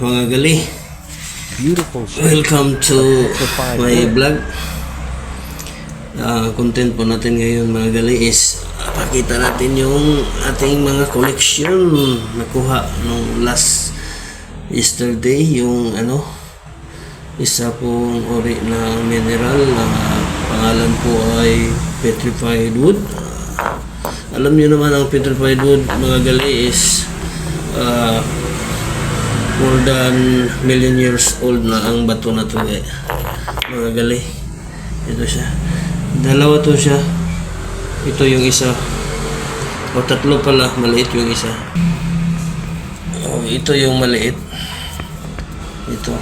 mga gali. Beautiful shape. Welcome to my vlog. Content po natin ngayon mga gali is pakita natin yung ating mga collection nakuha nung last yesterday, yung isa pong ori ng mineral na pangalan po ay petrified wood. Alam niyo naman ang petrified wood mga gali is more than million years old na ang bato na to mga gali. Ito siya, dalawa to siya, ito yung isa, o tatlo pala, maliit yung isa, ito yung maliit, ito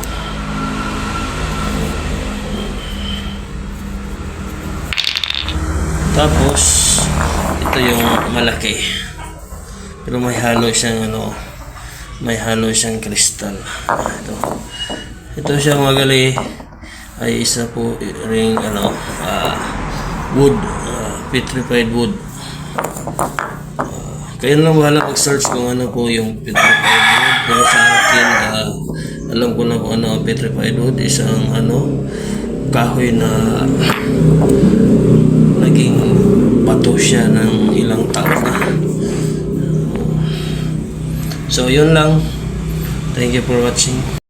tapos ito yung malaki pero may halo siyang may halo siyang kristal. Ito siya mga gali ay isa po ring wood, petrified wood. Kayo lang bahala mag-search kung ano po yung petrified wood. Pero sa akin alam ko na kung ano ang petrified wood. Isang kahoy na naging bato siya ng ilang taon na. So yun lang. Thank you for watching.